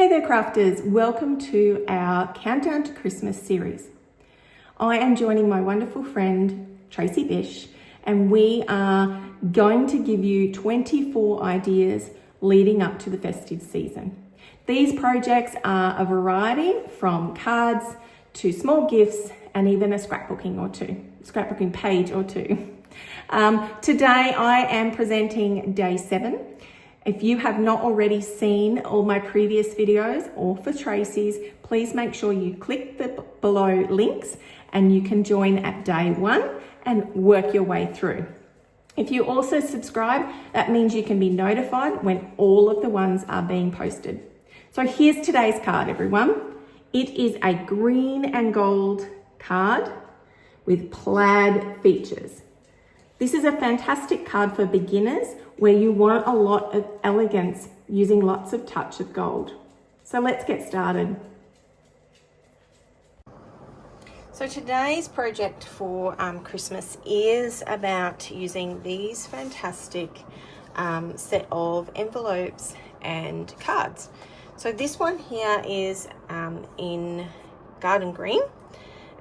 Hey there crafters, welcome to our Countdown to Christmas series. I am joining my wonderful friend Tracy Bish and we are going to give you 24 ideas leading up to the festive season. These projects are a variety from cards to small gifts and even a scrapbooking page or two. Today I am presenting day 7. If you have not already seen all my previous videos or for Tracy's, please make sure you click the below links and you can join at day 1 and work your way through. If you also subscribe, that means you can be notified when all of the ones are being posted. So here's today's card, everyone. It is a green and gold card with plaid features. This is a fantastic card for beginners where you want a lot of elegance using lots of touch of gold. So let's get started. So today's project for Christmas is about using these fantastic set of envelopes and cards. So this one here is in garden green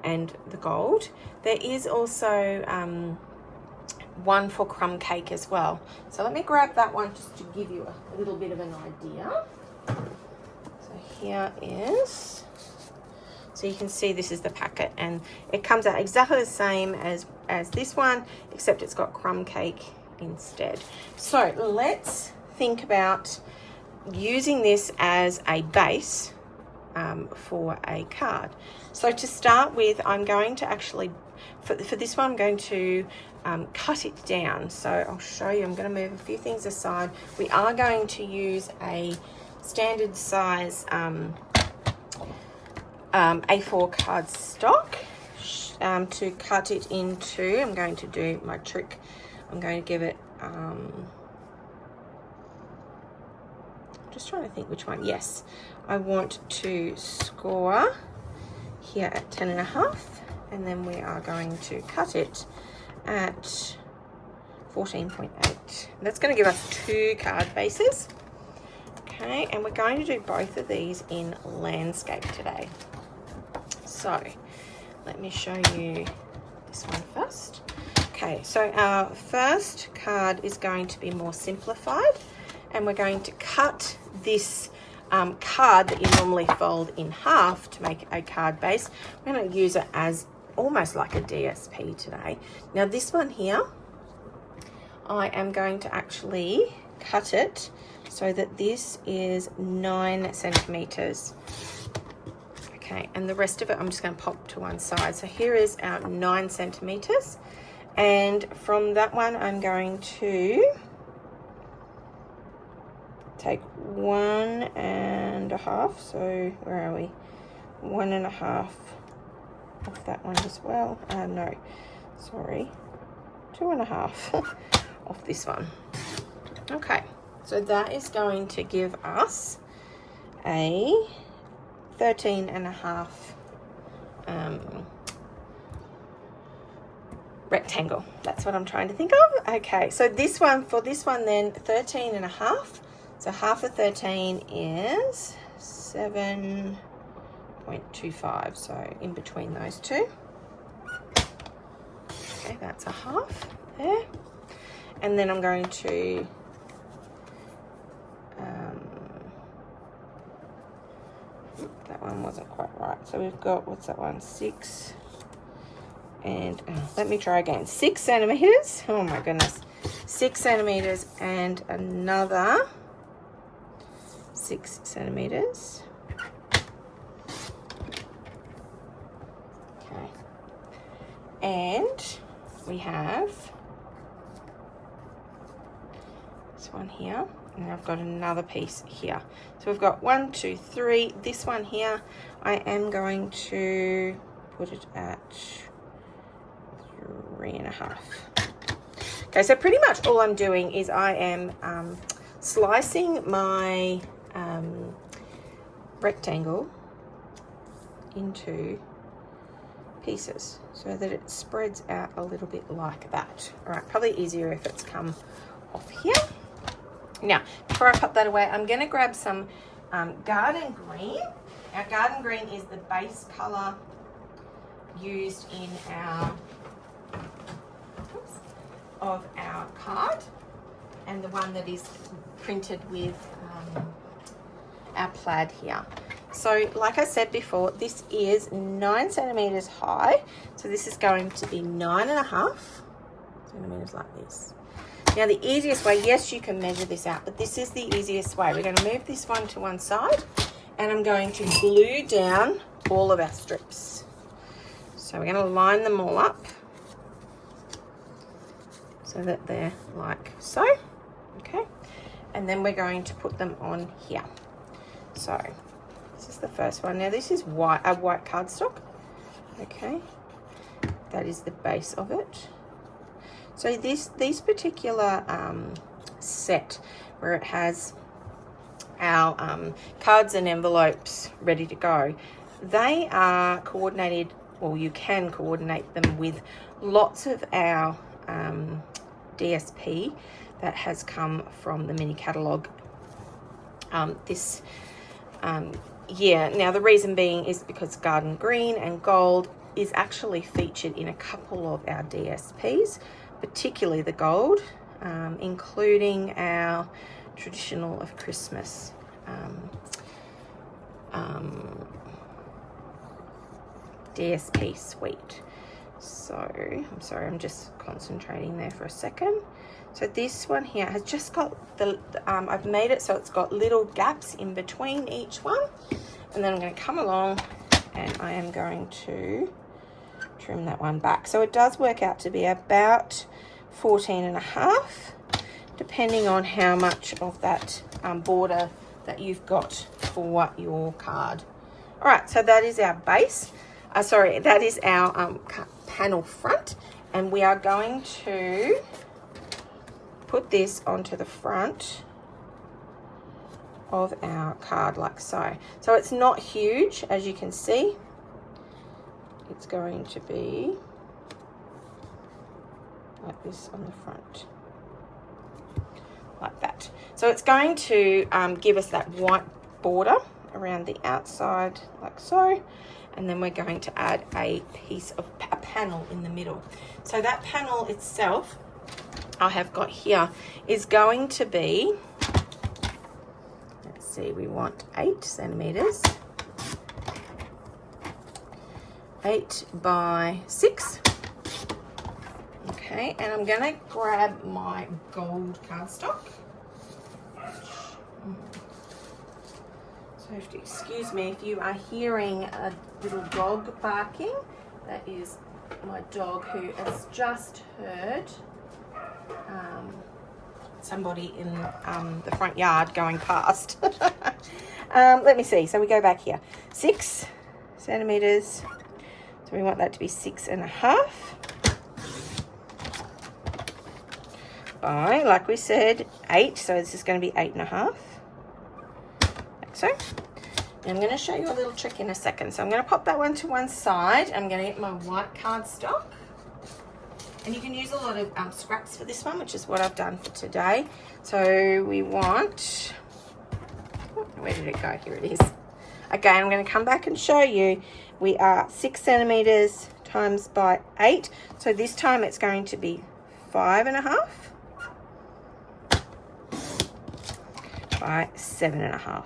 and the gold. There is also one for crumb cake as well. So let me grab that one just to give you a little bit of an idea. So here is, so you can see this is the packet and it comes out exactly the same as this one, except it's got crumb cake instead. So let's think about using this as a base for a card. So to start with, I'm going to actually, for this one, I'm going to cut it down. So I'll show you. I'm going to move a few things aside. We are going to use a standard size A4 cardstock to cut it into. I'm going to do my trick. I'm going to give it just trying to think which one. Yes, I want to score here at 10.5, and then we are going to cut it at 14.8. That's going to give us 2 card bases. Okay, and we're going to do both of these in landscape today. So let me show you this one first. Okay, so our first card is going to be more simplified, and we're going to cut this card that you normally fold in half to make a card base. We're going to use it as almost like a DSP today. Now this one here, I am going to actually cut it so that this is 9 centimeters. Okay, and the rest of it I'm just going to pop to one side. So here is our 9 centimeters, and from that one I'm going to take 1.5. So where are we? 1.5 off that one as well. No, sorry, 2.5 off this one. Okay, so that is going to give us a 13.5 rectangle. That's what I'm trying to think of. Okay, so this one, for this one then, 13.5. So half of 13 is 7.25, so in between those two. Okay, that's a half there. And then I'm going to that one wasn't quite right. So we've got, what's that one? 6 and let me try again. 6 centimeters. Oh my goodness. 6 centimeters and another 6 centimeters. Okay, and we have this one here, and I've got another piece here. So we've got 1, 2, 3. This one here, I am going to put it at 3.5. Okay, so pretty much all I'm doing is I am slicing my rectangle into pieces so that it spreads out a little bit like that. All right, probably easier if it's come off here. Now, before I pop that away, I'm going to grab some garden green. Our garden green is the base colour used in our card, and the one that is printed with our plaid here. So like I said before, this is 9 centimeters high, so this is going to be 9.5 centimeters like this. Now the easiest way, yes, you can measure this out, but this is the easiest way. We're going to move this one to one side, and I'm going to glue down all of our strips. So we're going to line them all up so that they're like so, okay? And then we're going to put them on here. So this is the first one. Now this is white, a white cardstock, okay? That is the base of it. So these particular set where it has our cards and envelopes ready to go, they are coordinated, or you can coordinate them with lots of our DSP that has come from the mini catalogue this year. Now the reason being is because garden green and gold is actually featured in a couple of our DSPs, particularly the gold, including our traditional of Christmas DSP suite. So I'm sorry, I'm just concentrating there for a second. So this one here has just got the I've made it so it's got little gaps in between each one, and then I'm going to come along and I am going to trim that one back. So it does work out to be about 14.5, depending on how much of that border that you've got for your card. All right, so that is our base. Sorry, that is our panel front, and we are going to put this onto the front of our card like so. So it's not huge, as you can see. It's going to be like this on the front, like that. So it's going to give us that white border around the outside like so, and then we're going to add a piece of a panel in the middle. So that panel itself I have got here is going to be, let's see, we want 8 centimeters, 8 by 6. Okay, and I'm going to grab my gold cardstock. So you have to excuse me if you are hearing a little dog barking. That is my dog who has just heard somebody in the front yard going past. Let me see. So we go back here. 6 centimeters. So we want that to be 6.5. By, like we said, 8. So this is going to be 8.5. Like so. And I'm going to show you a little trick in a second. So I'm going to pop that one to one side. I'm going to get my white cardstock. And you can use a lot of scraps for this one, which is what I've done for today. So we want, where did it go? Here it is. Okay, I'm going to come back and show you. We are 6 centimeters times by 8. So this time it's going to be 5.5 by 7.5.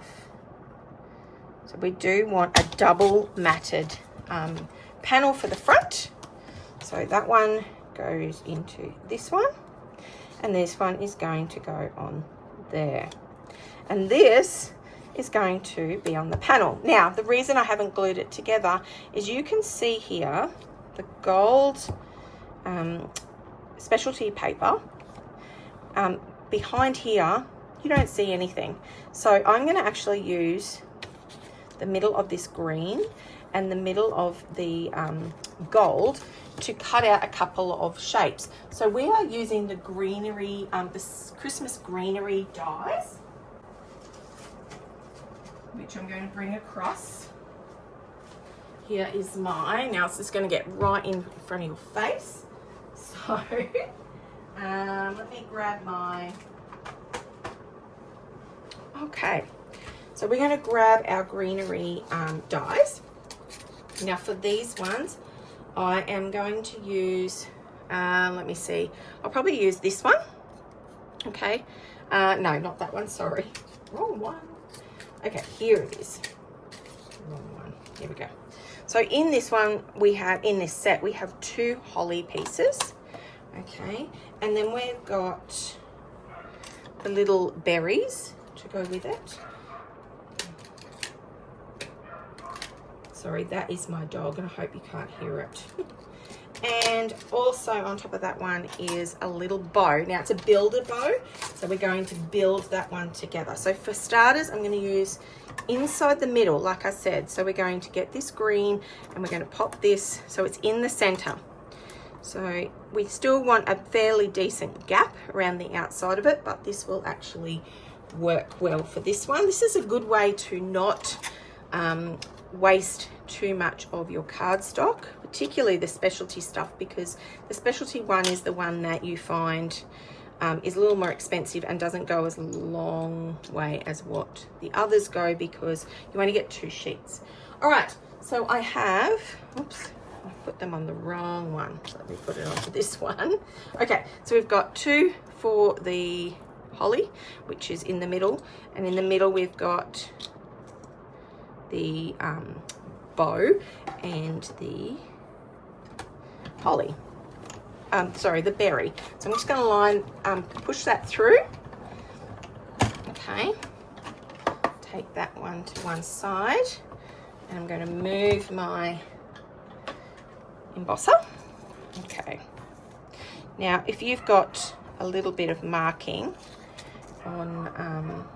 So we do want a double matted panel for the front. So that one goes into this one, and this one is going to go on there, and this is going to be on the panel. Now the reason I haven't glued it together is you can see here the gold specialty paper behind here. You don't see anything, so I'm going to actually use the middle of this green and the middle of the gold to cut out a couple of shapes. So we are using the greenery, the Christmas greenery dies, which I'm going to bring across. Here is mine. Now it's just going to get right in front of your face. So let me grab my, okay. So So we're going to grab our greenery dies. Now for these ones, I am going to use, let me see, I'll probably use this one. Okay, no, not that one, sorry. Wrong one. Okay, here it is. Wrong one. Here we go. So in this one, in this set, we have 2 holly pieces. Okay, and then we've got the little berries to go with it. Sorry, that is my dog, and I hope you can't hear it. And also on top of that one is a little bow. Now it's a builder bow, so we're going to build that one together. So for starters, I'm going to use inside the middle, like I said. So we're going to get this green and we're going to pop this so it's in the center. So we still want a fairly decent gap around the outside of it, but this will actually work well for this one. This is a good way to not waste too much of your cardstock, particularly the specialty stuff, because the specialty one is the one that you find is a little more expensive and doesn't go as long way as what the others go, because you only get 2 sheets. All right, so I have, oops, I put them on the wrong one. So let me put it onto this one. Okay, so we've got 2 for the holly, which is in the middle, and in the middle we've got the bow and the holly. Sorry, the berry. So I'm just going to push that through. Okay. Take that one to one side, and I'm going to move my embosser. Okay. Now, if you've got a little bit of marking on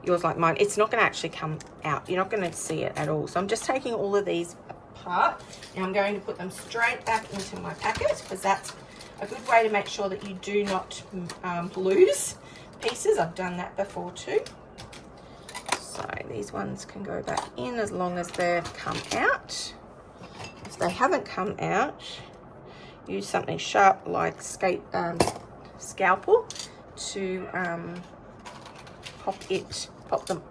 yours like mine, it's not going to actually come out. You're not going to see it at all. So I'm just taking all of these apart, and I'm going to put them straight back into my packet, because that's a good way to make sure that you do not lose pieces. I've done that before too. So these ones can go back in as long as they've come out. If they haven't come out, use something sharp like scalpel to pop them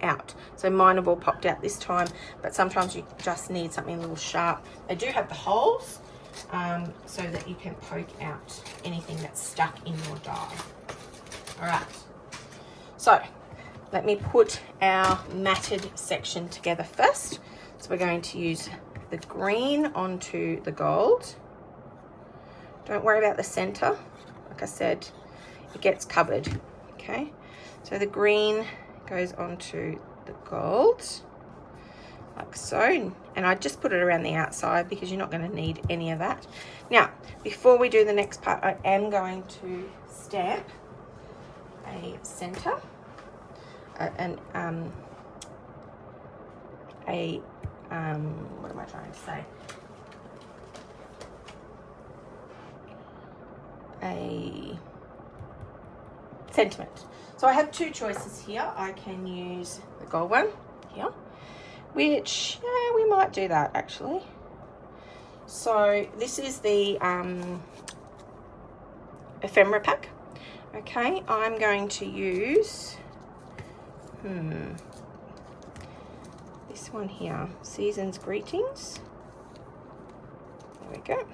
out. So mine have all popped out this time, but sometimes you just need something a little sharp. They do have the holes so that you can poke out anything that's stuck in your die. All right, so let me put our matted section together first. So we're going to use the green onto the gold. Don't worry about the center. Like I said, it gets covered. Okay, so the green goes onto the gold, like so, and I just put it around the outside because you're not going to need any of that. Now, before we do the next part, I am going to stamp a center, what am I trying to say? A sentiment. So I have 2 choices here. I can use the gold one here, which we might do that actually. So this is the ephemera pack. Okay, I'm going to use this one here, Season's Greetings. There we go.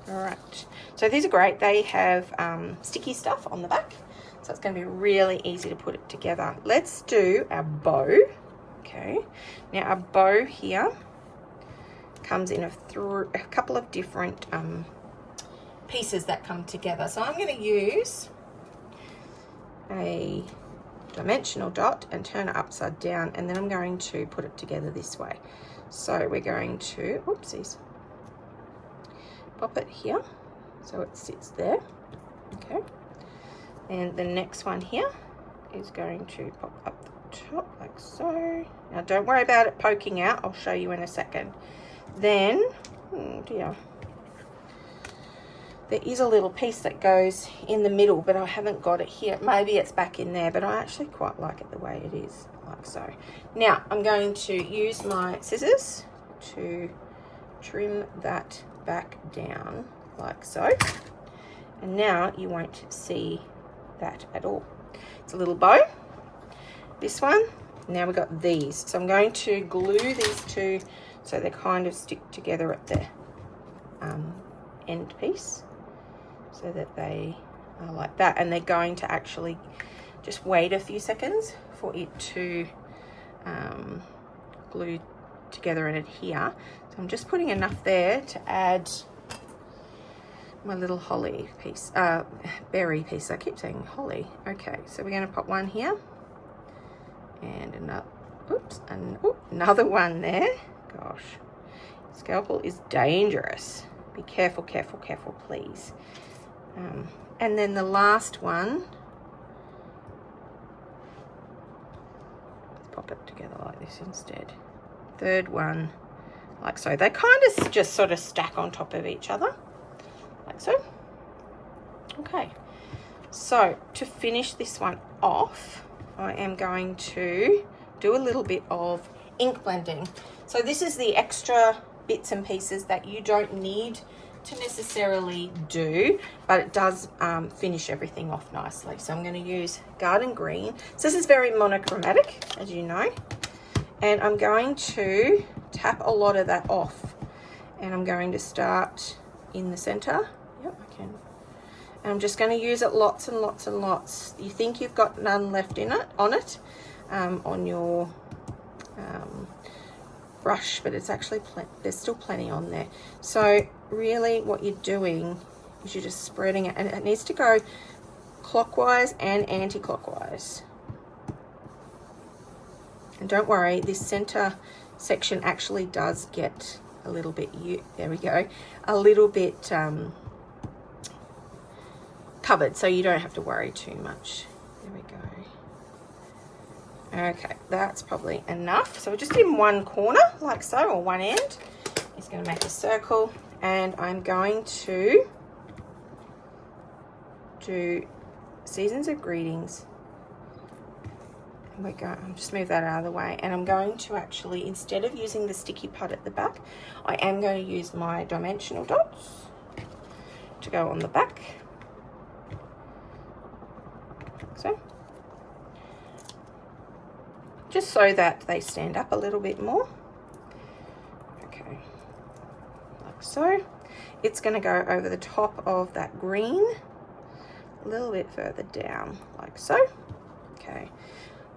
All right, so these are great. They have sticky stuff on the back, so it's going to be really easy to put it together. Let's do our bow. Okay, now our bow here comes in a couple of different pieces that come together. So I'm going to use a dimensional dot and turn it upside down, and then I'm going to put it together this way. So we're going to, oopsies, pop it here so it sits there. Okay, and the next one here is going to pop up the top like so. Now don't worry about it poking out, I'll show you in a second. Then, oh dear, there is a little piece that goes in the middle, but I haven't got it here. Maybe it's back in there, but I actually quite like it the way it is, like so. Now I'm going to use my scissors to trim that back down like so, and now you won't see that at all. It's a little bow, this one. Now we've got these. So I'm going to glue these two so they kind of stick together at the end piece, so that they are like that. And they're going to actually just wait a few seconds for it to glue together and adhere. So I'm just putting enough there to add my little holly piece, berry piece. I keep saying holly. Okay, so we're going to pop one here and another, oops, and another one there. Gosh, scalpel is dangerous. Be careful, careful, careful, please. And then the last one, let's pop it together like this instead. Third one, like so. They kind of just sort of stack on top of each other, like so. Okay, so to finish this one off, I am going to do a little bit of ink blending. So this is the extra bits and pieces that you don't need to necessarily do, but it does finish everything off nicely. So I'm going to use Garden Green. So this is very monochromatic, as you know, and I'm going to tap a lot of that off, and I'm going to start in the center. Yep, I can. And I'm just going to use it lots and lots and lots. You think you've got none left in it, on your brush, but it's actually there's still plenty on there. So really what you're doing is you're just spreading it, and it needs to go clockwise and anti-clockwise. And don't worry, this center section actually does get a little bit, there we go, a little bit covered, so you don't have to worry too much. There we go. Okay, that's probably enough. So we're just in one corner, like so, or one end. It's going to make a circle, and I'm going to do Seasons of Greetings. And I'll just move that out of the way, and I'm going to actually, instead of using the sticky pad at the back, I am going to use my dimensional dots to go on the back. So, just so that they stand up a little bit more. Okay, like so. It's going to go over the top of that green, a little bit further down, like so. Okay,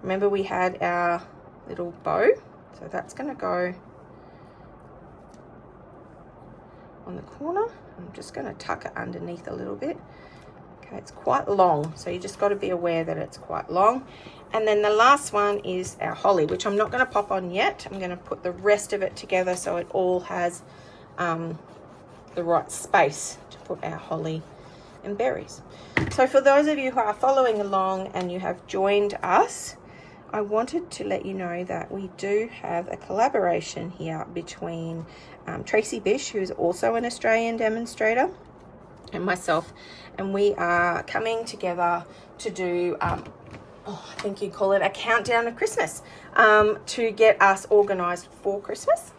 remember we had our little bow, so that's going to go on the corner. I'm just going to tuck it underneath a little bit. Okay, it's quite long, so you just got to be aware that it's quite long. And then the last one is our holly, which I'm not going to pop on yet. I'm going to put the rest of it together so it all has the right space to put our holly and berries. So for those of you who are following along and you have joined us, I wanted to let you know that we do have a collaboration here between Tracy Bish, who is also an Australian demonstrator, and myself, and we are coming together to do I think you call it a countdown of Christmas, to get us organized for Christmas.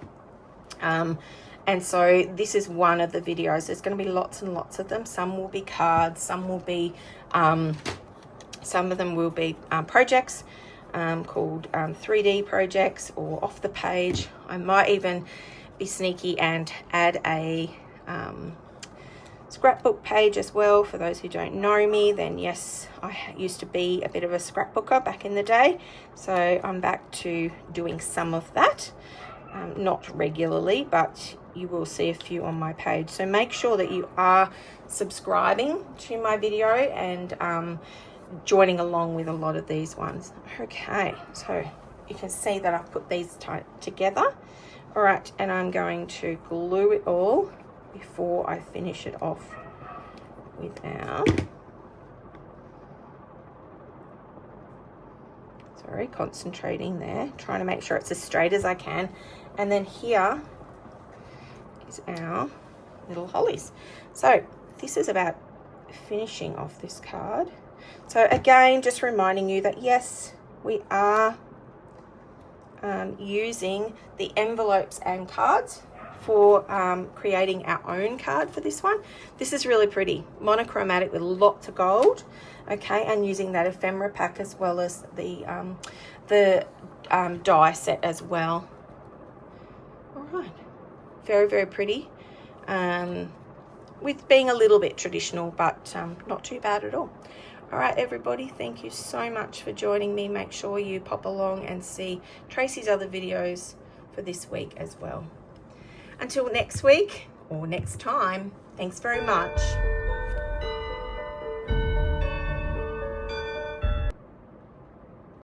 And so this is one of the videos. There's going to be lots and lots of them. Some will be cards, some will be some of them will be projects called 3D projects or off the page. I might even be sneaky and add a scrapbook page as well. For those who don't know me, then yes, I used to be a bit of a scrapbooker back in the day, so I'm back to doing some of that, not regularly, but you will see a few on my page. So make sure that you are subscribing to my video and joining along with a lot of these ones. Okay, so you can see that I've put these together. All right, and I'm going to glue it all before I finish it off with our, sorry, concentrating there, trying to make sure it's as straight as I can. And then here is our little hollies. So this is about finishing off this card. So again, just reminding you that yes, we are using the envelopes and cards for creating our own card for this one. This is really pretty, monochromatic with lots of gold, okay, and using that ephemera pack as well as the die set as well. All right, very, very pretty, with being a little bit traditional, but not too bad at all. All right, everybody, thank you so much for joining me. Make sure you pop along and see Tracy's other videos for this week as well. Until next week or next time, thanks very much.